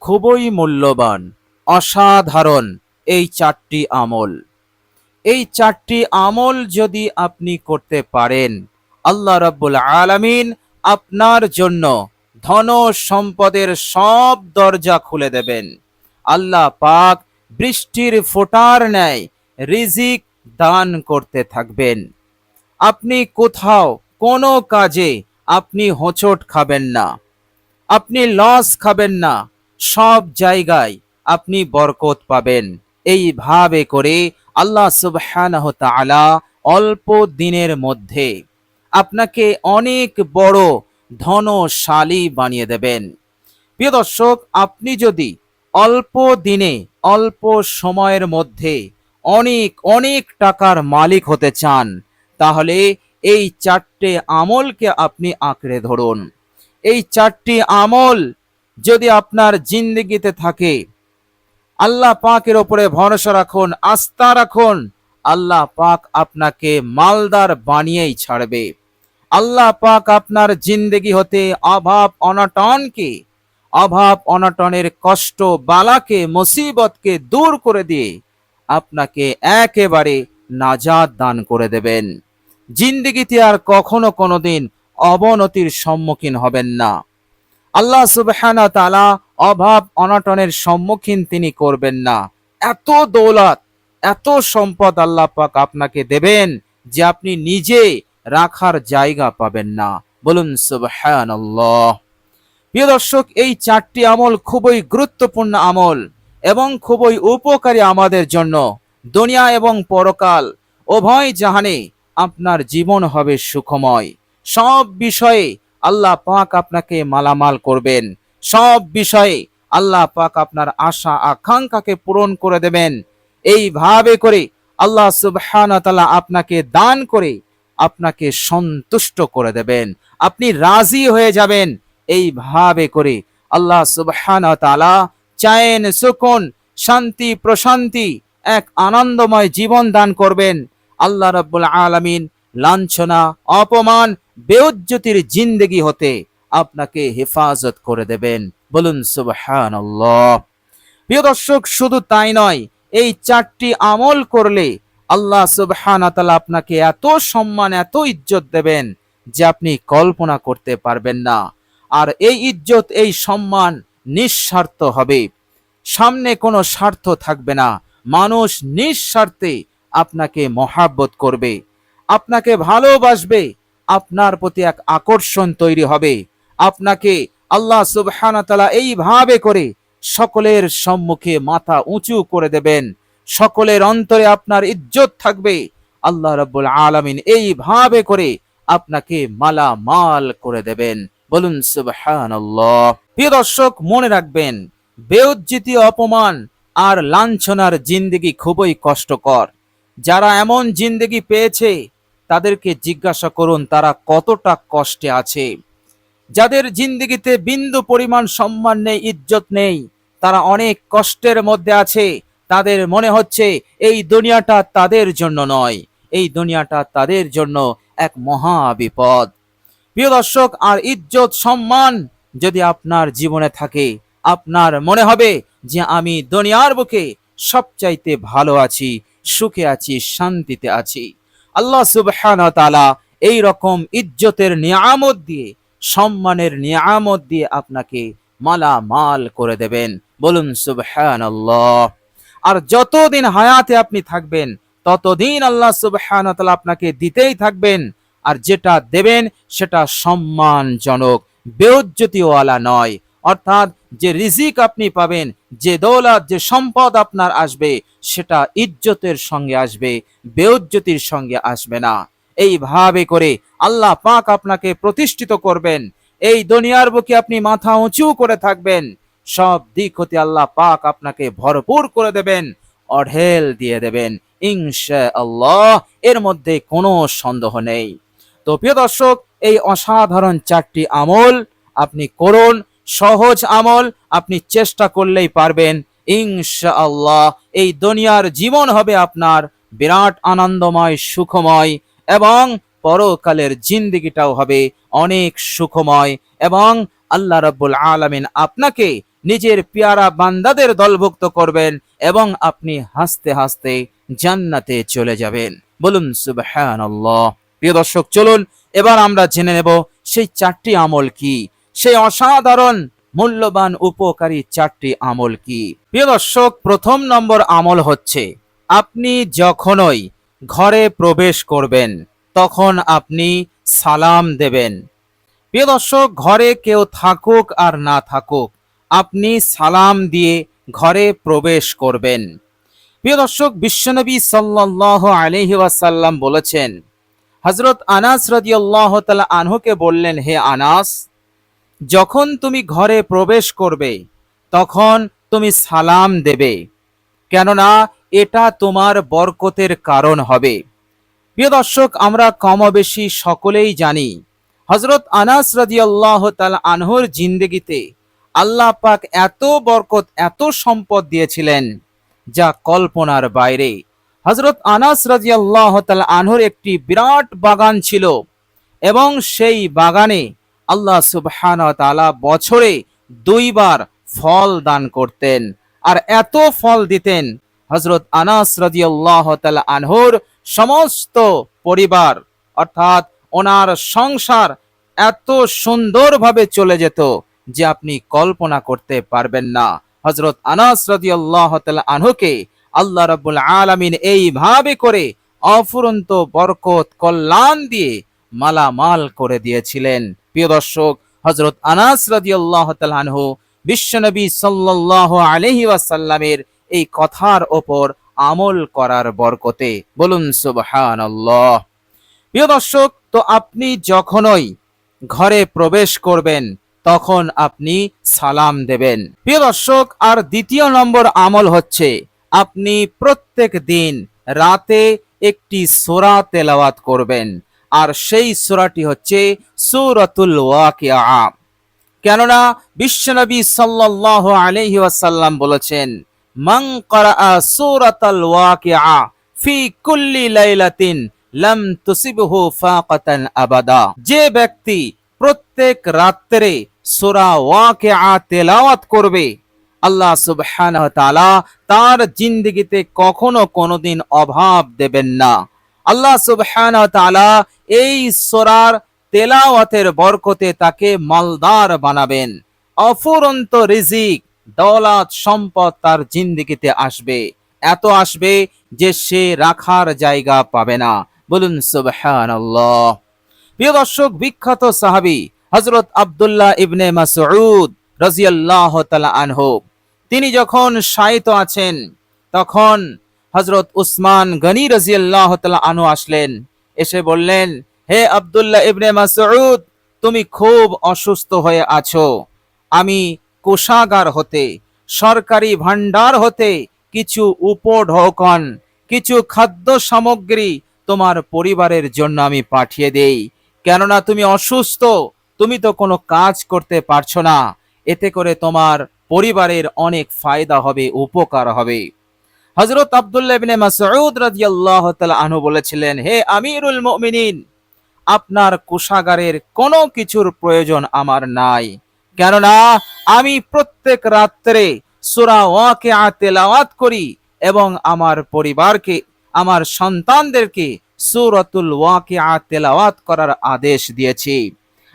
খুবই মূল্যবান, অসাধারণ এই চারটি আমল। এই চারটি আমল যদি আপনি করতে পারেন, আল্লাহ রাব্বুল আলামিন আপনার জন্য ধন সম্পদের সব দরজা খুলে দেবেন। আল্লাহ পাক বৃষ্টির ফোঁটার ন্যায় রিজিক দান করতে থাকবেন। আপনি কোথাও কোনো কাজে আপনি হোঁচট খাবেন না, আপনি লস খাবেন না, সব জায়গায় আপনি বরকত পাবেন। এইভাবে করে আল্লাহ সুবহানাহু ওয়া তাআলা অল্প দিনের মধ্যে আপনাকে অনেক বড় ধনশালী বানিয়ে দেবেন। প্রিয় দর্শক, আপনি যদি অল্প দিনে অল্প সময়ের মধ্যে অনেক অনেক টাকার মালিক হতে চান, তাহলে এই চারটে আমলকে আপনি আঁকড়ে ধরুন। এই চারটি আমল যদি আপনার জিন্দেগিতে থাকে, আল্লাহ পাকের ওপরে ভরসা রাখুন, আস্থা রাখুন, আল্লাহ পাক আপনাকে মালদার বানিয়েই ছাড়বে। আল্লাহ পাক আপনার জিন্দেগি হতে অভাব অনটনের কষ্ট বালাকে মুসিবতকে দূর করে দিয়ে আপনাকে একেবারে নাজাত দান করে দেবেন। জিন্দেগিতে আর কখনো কোনোদিন অবনতির সম্মুখীন হবেন না। আল্লাহ সুবহানাহু ওয়া তাআলা অভাব অনটনের সম্মুখীন তিনি করবেন না। এত দৌলত, এত সম্পদ আল্লাহ পাক আপনাকে দেবেন যে আপনি নিজে রাখার জায়গা পাবেন না। বলুন সুবহানাল্লাহ। প্রিয় দর্শক, এই চারটি আমল খুবই গুরুত্বপূর্ণ আমল এবং খুবই উপকারী আমাদের জন্য। দুনিয়া এবং পরকাল উভয় জাহানে আপনার জীবন হবে সুখময়। সব বিষয়ে আল্লাহ পাক আপনাকে মালামাল করবেন। সব বিষয়ে আল্লাহ পাক আপনার আশা আকাঙ্ক্ষাকে পূরণ করে দেবেন। এইভাবে করে আল্লাহ সুবহানাহু ওয়া তাআলা আপনাকে দান করে আপনাকে সন্তুষ্ট করে দেবেন। আপনি রাজি হয়ে যাবেন। এইভাবে করে আল্লাহ সুবহানাহু ওয়া তাআলা চায়েন সুকুন, শান্তি প্রশান্তি, এক আনন্দময় জীবন দান করবেন। আল্লাহ রাব্বুল আলামিন লাঞ্ছনা, অপমান, বেইজ্জতির জিন্দেগি হতে আপনাকে হেফাজত করে দেবেন। বলুন সুবহানাল্লাহ। প্রিয় দর্শক, শুধু তাই নয়, এই চারটি আমল করলে আল্লাহ সুবহানাহু ওয়া তাআলা আপনাকে এত সম্মান, এত ইজ্জত দেবেন যে আপনি কল্পনা করতে পারবেন না। আর এই ইজ্জত, এই সম্মান নিঃস্বার্থ হবে। সামনে কোনো স্বার্থ থাকবে না। মানুষ নিঃস্বার্থে আপনাকে মহাব্বত করবে, আপনাকে ভালোবাসবে, আপনার প্রতি এক আকর্ষণ তৈরি হবে। আপনাকে আল্লাহ সুবহানাহু ওয়া তাআলা এইভাবে করে সকলের সম্মুখে মাথা উঁচু করে দেবেন। সকলের অন্তরে আপনার ইজ্জত থাকবে। আল্লাহ রাব্বুল আলামিন এইভাবে করে আপনাকে মালামাল করে দেবেন। বলুন সুবহানাল্লাহ। প্রিয় দর্শক, মনে রাখবেন, বেইজ্জতি, অপমান আর লাঞ্ছনার জিন্দেগি খুবই কষ্টকর। যারা এমন জিন্দেগি পেয়েছে তাদেরকে জিজ্ঞাসা করুন তারা কতটা কষ্টে আছে। যাদের জিন্দেগিতে বিন্দু পরিমাণ সম্মান নেই, ইজ্জত নেই, তারা অনেক কষ্টের মধ্যে আছে। তাদের মনে হচ্ছে এই দুনিয়াটা তাদের জন্য নয়, এই দুনিয়াটা তাদের জন্য এক মহা বিপদ। প্রিয় দর্শক, আর ইজ্জত সম্মান যদি আপনার জীবনে থাকে, আপনার মনে হবে যে আমি দুনিয়ার বুকে সবচাইতে ভালো আছি, সুখে আছি, শান্তিতে আছি। আল্লাহ সুবহানাহু ওয়া তাআলা এই রকম ইজ্জতের নিয়ামত দিয়ে, সম্মানের নিয়ামত দিয়ে আপনাকে মালামাল করে দেবেন। বলুন সুবহানাল্লাহ। আর যতদিন হায়াতে আপনি থাকবেন, ততদিন আল্লাহ সুবহানাহু ওয়া তাআলা আপনাকে দিতেই থাকবেন। আর যেটা দেবেন সেটা সম্মানজনক, বেইজ্জতিওয়ালা নয়। অর্থাৎ যে রিজিক আপনি পাবেন, যে দৌলত, যে সম্পদ আপনার আসবে, সেটা ইজ্জতের সঙ্গে আসবে, বেইজ্জতির সঙ্গে আসবে না। এইভাবে করে আল্লাহ পাক আপনাকে প্রতিষ্ঠিত করবেন। এই দুনিয়ার বুকে আপনি মাথা উঁচু করে থাকবেন। সব দিক হতে আল্লাহ পাক আপনাকে ভরপুর করে দেবেন, অঢেল দিয়ে দেবেন ইনশাআল্লাহ। এর মধ্যে কোনো সন্দেহ নেই। তো প্রিয় দর্শক, এই অসাধারণ চারটি আমল আপনি করুন। সহজ আমল, আপনি চেষ্টা করলেই পারবেন ইনশাআল্লাহ। এই দুনিয়ার জীবন হবে আপনার বিরাট আনন্দময়, সুখময়, এবং পরকালের জিন্দেগিটাও হবে অনেক সুখময়। এবং আল্লাহ রাব্বুল আলামিন আপনাকে নিজের পেয়ারা বান্দাদের দলভুক্ত করবেন এবং আপনি হাসতে হাসতে জান্নাতে চলে যাবেন। বলুন সুবহানাল্লাহ। প্রিয় দর্শক, চলুন এবার আমরা জেনে নেব সেই 4টি আমল কি, সেই অসাধারণ মূল্যবান উপকারী 4টি আমল কি। প্রিয় দর্শক, প্রথম নম্বর আমল হচ্ছে, আপনি যখনই ঘরে প্রবেশ করবেন তখন আপনি সালাম দেবেন। প্রিয় দর্শক, ঘরে কেউ থাকুক আর না থাকুক, আপনি সালাম দিয়ে ঘরে প্রবেশ করবেন। প্রিয় দর্শক, বিশ্বনবী সাল্লাল্লাহু আলাইহি ওয়াসাল্লাম বলেছেন, হযরত আনাস রাদিয়াল্লাহু তাআলা আনহুকে বললেন, হে আনাস, যখন তুমি ঘরে প্রবেশ করবে তখন তুমি সালাম দেবে, কেননা এটা তোমার বরকতের কারণ হবে। প্রিয় দর্শক, আমরা কমবেশি সকলেই জানি হযরত আনাস রাদিয়াল্লাহু তাআলা আনহুর জিন্দেগিতে আল্লাহ পাক এত বরকত, এত সম্পদ দিয়েছিলেন যা কল্পনার বাইরে। হযরত আনাস রাদিয়াল্লাহু তাআলা আনহুর একটি বিরাট বাগান ছিল এবং সেই বাগানে আল্লাহ সুবহানাহু ওয়া তাআলা বছরে 2 বার ফল দান করতেন, আর এত ফল দিতেন হযরত আনাস রাদিয়াল্লাহু তাআলা আনহুর সমস্ত পরিবার, অর্থাৎ ওনার সংসার এত সুন্দরভাবে চলে যেত যে আপনি কল্পনা করতে পারবেন না। হযরত আনাস রাদিয়াল্লাহু তাআলা আনহুকে আল্লাহ রাব্বুল আলামিন এইভাবে করে অফুরন্ত বরকত, কল্যাণ দিয়ে মালামাল করে দিয়েছিলেন। প্রিয় দর্শক, হযরত আনাস রাদিয়াল্লাহু তাআলা আনহু বিশ্বনবী সাল্লাল্লাহু আলাইহি ওয়াসাল্লামের এই কথার ওপর আমল করার বরকতে। বলুন সুবহানাল্লাহ। প্রিয় দর্শক, তো আপনি যখনই ঘরে প্রবেশ করবেন তখন আপনি সালাম দেবেন। প্রিয় দর্শক, আর দ্বিতীয় নম্বর আমল হচ্ছে, আপনি প্রত্যেক দিন রাতে একটি সূরা তেলাওয়াত করবেন, আর সেই সূরাটি হচ্ছে সূরাতুল ওয়াকিয়া। কেননা বিশ্বনবী সাল্লাল্লাহু আলাইহি ওয়াসাল্লাম বলেছেন, মান ক্বারাআ সূরাতাল ওয়াকিয়া ফি কুল্লি লাইলাতিন লাম তুসিবহু ফাকাতান আবাদা। যে ব্যক্তি প্রত্যেক রাত্রে সূরা ওয়াকিয়া তেলাওয়াত করবে, আল্লাহ সুবহানাহু ওয়া তাআলা তার জিন্দেগিতে কখনো কোনোদিন অভাব দেবেন না। আল্লাহ সুবহানাহু ওয়া তাআলা এই সূরার তেলাওয়াতের বরকতে তাকে মালদার বানাবেন। অফুরন্ত রিজিক, দৌলত, সম্পদ তার জিন্দেগিতে আসবে, এত আসবে যে সে রাখার জায়গা পাবে না। বলুন সুবহানাল্লাহ। প্রিয় দর্শক, বিখ্যাত সাহাবী হযরত আব্দুল্লাহ ইবনে মাসউদ রাদিয়াল্লাহু তাআলা আনহু, তিনি যখন শায়িত আছেন তখন হযরত উসমান গনি রাদিয়াল্লাহু তাআলা আনহু আসলেন, এসে বললেন, হে আব্দুল্লাহ ইবনে মাসউদ, তুমি খুব অসুস্থ হয়ে আছো, আমি কোষাগার হতে, সরকারি ভান্ডার হতে কিছু উপঢৌকন, কিছু খাদ্য সামগ্রী তোমার পরিবারের জন্য আমি পাঠিয়ে দেই, কেননা তুমি অসুস্থ, তুমি তো কোনো কাজ করতে পারছো না, এতে করে তোমার পরিবারের অনেক ফায়দা হবে, উপকার হবে। হযরত আব্দুল্লাহ ইবনে মাসউদ রাদিয়াল্লাহু তাআলা আনহু বলেছিলেন, হে আমিরুল মুমিনিন, আপনার কোষাগারের কোনো কিছুর প্রয়োজন আমার নাই, কেননা আমি প্রত্যেক রাত্রে সূরা ওয়াকিয়া তেলাওয়াত করি এবং আমার পরিবারকে, আমার সন্তানদেরকে সূরাতুল ওয়াকিয়া তেলাওয়াত করার আদেশ দিয়েছি।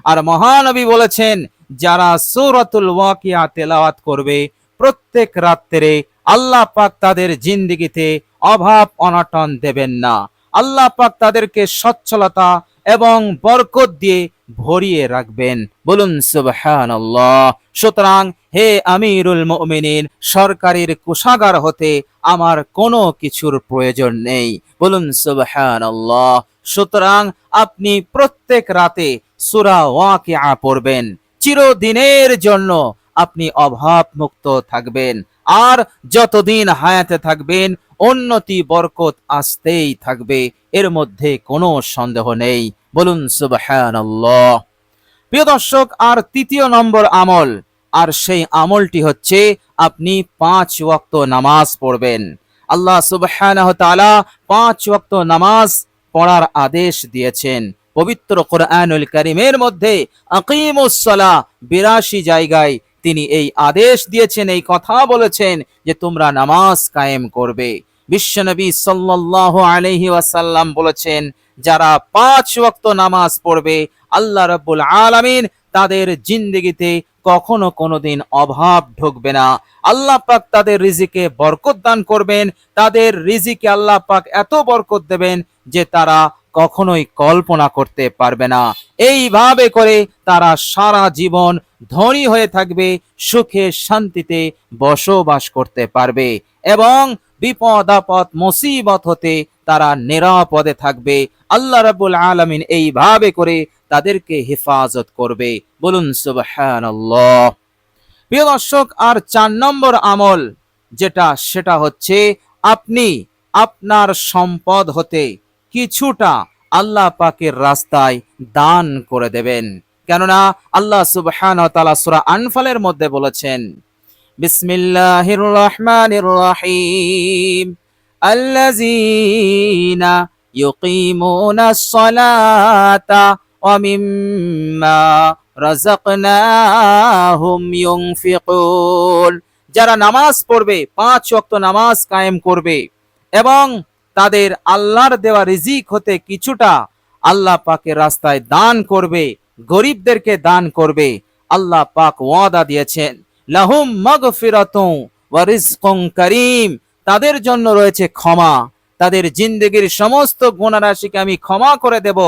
আর মহানবী বলেছেন, যারা সূরাতুল ওয়াকিয়া তেলাওয়াত করবে প্রত্যেক রাত্রে, আল্লাহ পাক তাদের জিন্দেগিতে অভাব অনটন দেবেন না, আল্লাহ পাক তাদেরকে সচ্ছলতা এবং বরকত দিয়ে ভরিয়ে রাখবেন। বলুন সুবহানাল্লাহ। সুতরাং হে আমিরুল মুমিনিন, সরকারের কোষাগার হতে আমার কোনো কিছুর প্রয়োজন নেই। বলুন সুবহানাল্লাহ। সুতরাং আপনি প্রত্যেক রাতে সূরা ওয়াকিয়া পড়বেন, চিরদিনের জন্য আপনি অভাব মুক্ত থাকবেন, আর যতদিন হায়াতে থাকবেন উন্নতি, বরকত আসতেই থাকবে, এর মধ্যে কোনো সন্দেহ নেই। বলুন সুবহানাল্লাহ। প্রিয় দর্শক, আর তৃতীয় নম্বর আমল, আর সেই আমলটি হচ্ছে, আপনি 5 ওয়াক্ত নামাজ পড়বেন। আল্লাহ সুবহানাহু ওয়া তাআলা 5 ওয়াক্ত নামাজ পড়ার আদেশ দিয়েছেন। পবিত্র কোরআনুল কারীমের মধ্যে আকিমুস সালাহ 82 জায়গায় তিনি এই আদেশ দিয়েছেন, এই কথা বলেছেন যে তোমরা নামাজ কায়েম করবে। বিশ্বনবী সাল্লাল্লাহু আলাইহি ওয়াসাল্লাম বলেছেন, যারা 5 ওয়াক্ত নামাজ পড়বে আল্লাহ রাব্বুল আলামিন তাদের জিন্দেগিতে কখনো কোনোদিন অভাব ঢুকবে না। আল্লাহ পাক তাদের রিজিকে বরকত দান করবেন, তাদের রিজিকে আল্লাহ পাক এত বরকত দেবেন যে তারা কখনোই কল্পনা করতে পারবে না। এইভাবে করে তারা সারা জীবন ধনী হয়ে থাকবে, সুখে শান্তিতে বসবাস করতে পারবে এবং বিপদ আপদ মুসিবত হতে তারা নিরাপদে থাকবে। আল্লাহ রাব্বুল আলামিন এইভাবে করে তাদেরকে হেফাজত করবে। বলুন সুবহানাল্লাহ। প্রিয় দর্শক, আর 4 নম্বর আমল যেটা, সেটা হচ্ছে আপনি আপনার সম্পদ হতে কিছুটা আল্লাহ পাকের রাস্তায় দান করে দেবেন। কেননা আল্লাহ সুবহানাহু ওয়া তাআলা সূরা আনফালের মধ্যে বলেছেন, বিসমিল্লাহির রহমানির রহিম, আল্লাযীনা ইউকিমুনাস সালাতা ওয়া মিম্মা রাযাকনাহুম ইউনফিকুন। যারা নামাজ পড়বে, 5 ওয়াক্ত নামাজ কায়েম করবে এবং তাদের আল্লাহর দেওয়া রিজিক হতে কিছুটা আল্লাহ পাকের রাস্তায় দান করবে, গরিবদেরকে দান করবে, আল্লাহ পাক ওয়াদা দিয়েছেন, লাহুম মাগফিরাতুন ওয়া রিজকুন কারীম, তাদের জন্য রয়েছে ক্ষমা, তাদের জিন্দেগির সমস্ত গুনাহ রাশিকে আমি ক্ষমা করে দেব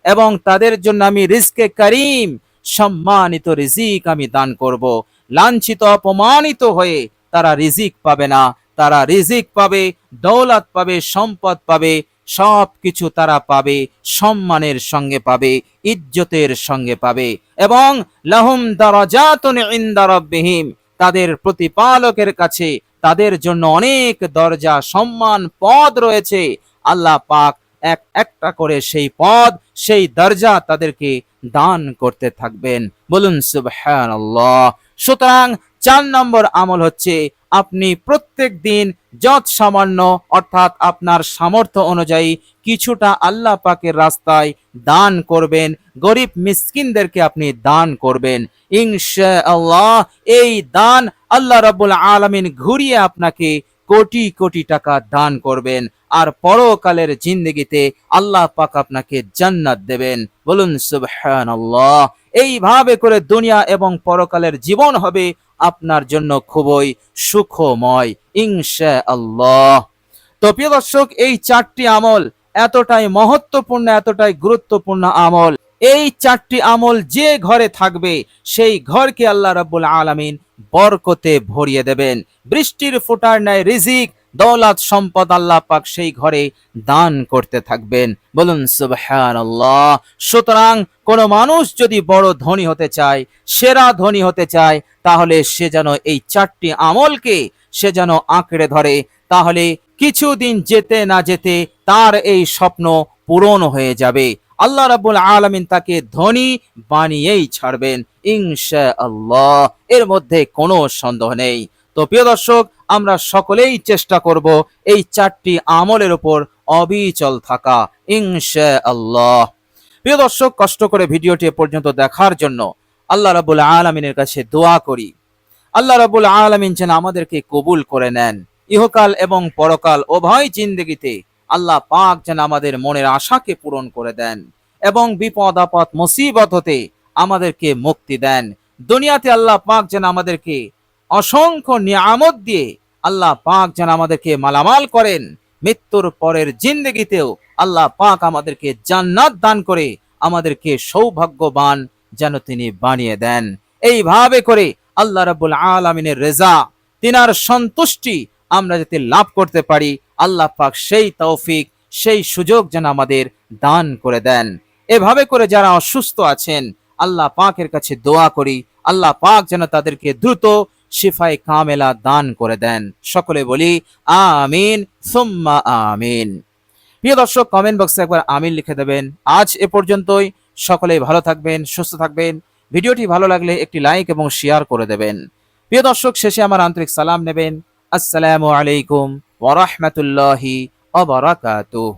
এবং তাদের জন্য আমি রিজকে কারীম, সম্মানিত রিজিক আমি দান করব। লাঞ্ছিত অপমানিত হয়ে তারা রিজিক পাবে না, তারা রিজিক পাবে, দৌলত পাবে, সম্পদ পাবে, সব কিছু তারা পাবে, সম্মানের সঙ্গে পাবে, ইজ্জতের সঙ্গে পাবে এবং লাহুম দারাজাতুন ইনদা রাব্বিহিম, তাদের প্রতিপালকের কাছে তাদের জন্য অনেক দরজা, সম্মান, পদ রয়েছে। আল্লাহ পাক একটা করে সেই পদ, সেই দরজা তাদেরকে দান করতে থাকবেন। বলুন সুবহানাল্লাহ। সুতরাং 4 নম্বর আমল হচ্ছে আপনি প্রত্যেক দিন যত সামান্য অর্থাৎ আপনার সামর্থ্য অনুযায়ী কিছুটা আল্লাহ পাকের রাস্তায় দান করবেন, গরিব মিসকিনদেরকে আপনি দান করবেন। ইনশাআল্লাহ এই দান আল্লাহ রাব্বুল আলামিন ঘুরিয়ে আপনাকে কোটি কোটি টাকা দান করবেন আর পরকালের জিন্দেগিতে আল্লাহ পাক আপনাকে জান্নাত দেবেন। বলুন সুবহানাল্লাহ। এইভাবে করে দুনিয়া এবং পরকালের জীবন হবে আপনার জন্য খুবই সুখময় ইনশাআল্লাহ। তো প্রিয় দর্শক, এই 4টি আমল এতটাই মহত্বপূর্ণ, এতটাই গুরুত্বপূর্ণ আমল, এই 4টি আমল যে ঘরে থাকবে সেই ঘরকে আল্লাহ রাব্বুল আলামিন বরকতে ভরিয়ে দেবেন। বৃষ্টির ফোঁটার ন্যায় রিজিক, দৌলত, সম্পদ আল্লাহ পাক সেই ঘরে দান করতে থাকবেন। বলুন সুবহানাল্লাহ। সুতরাং কোন মানুষ যদি বড় ধনী হতে চায়, সেরা ধনী হতে চায়, তাহলে সে যেন এই 4টি আমলকে সে যেন আঁকড়ে ধরে, তাহলে কিছুদিন যেতে না যেতে তার এই স্বপ্ন পূরণ হয়ে যাবে। আল্লাহ রাব্বুল আলামিন তাকে ধনী বানিয়েই ছাড়বেন ইনশাআল্লাহ, এর মধ্যে কোনো সন্দেহ নেই। তো প্রিয় দর্শক, আমরা সকলেই চেষ্টা করব এই 4টি আমলের উপর অবিচল থাকা ইনশাআল্লাহ। প্রিয় দর্শক, কষ্ট করে ভিডিওটি এ পর্যন্ত দেখার জন্য আল্লাহ রাব্বুল আলামিনের কাছে দোয়া করি, আল্লাহ রাব্বুল আলামিন যেন আমাদেরকে কবুল করে নেন। ইহকাল এবং পরকাল উভয় জিন্দেগিতে আল্লাহ পাক যেন আমাদের মনের আশাকে পূরণ করে দেন এবং বিপদ আপদ মুসিবত হতে আমাদেরকে মুক্তি দেন। দুনিয়াতে আল্লাহ পাক যেন আমাদেরকে অসংখ্য নিয়ামত দিয়ে আল্লাহ পাক যেন আমাদেরকে মালামাল করেন। মৃত্যুর পরের জিন্দেগিতেও আল্লাহ পাক আমাদেরকে জান্নাত দান করে আমাদেরকে সৌভাগ্যবান যেন তিনি বানিয়ে দেন। এইভাবে করে আল্লাহ রাব্বুল আলামিনের রেজা, তিনার সন্তুষ্টি আমরা যাতে লাভ করতে পারি, আল্লাহ পাক সেই তৌফিক, সেই সুযোগ যেন আমাদের দান করে দেন। এভাবে করে যারা অসুস্থ আছেন আল্লাহ পাকের কাছে দোয়া করি, আল্লাহ পাক যেন তাদেরকে দ্রুত শিফায়ে কামেলা দান করে দেন। সকলে বলি আমিন সুম্মা আমিন। প্রিয় দর্শক, কমেন্ট বক্সে একবার আমিন লিখে দেবেন। আজ এ পর্যন্তই। সকলেই ভালো থাকবেন, সুস্থ থাকবেন। ভিডিওটি ভালো লাগলে একটি লাইক এবং শেয়ার করে দেবেন। প্রিয় দর্শক, শেষে আমার আন্তরিক সালাম নেবেন। আসসালামু আলাইকুম ওয়া রাহমাতুল্লাহি ওয়া বারাকাতুহু।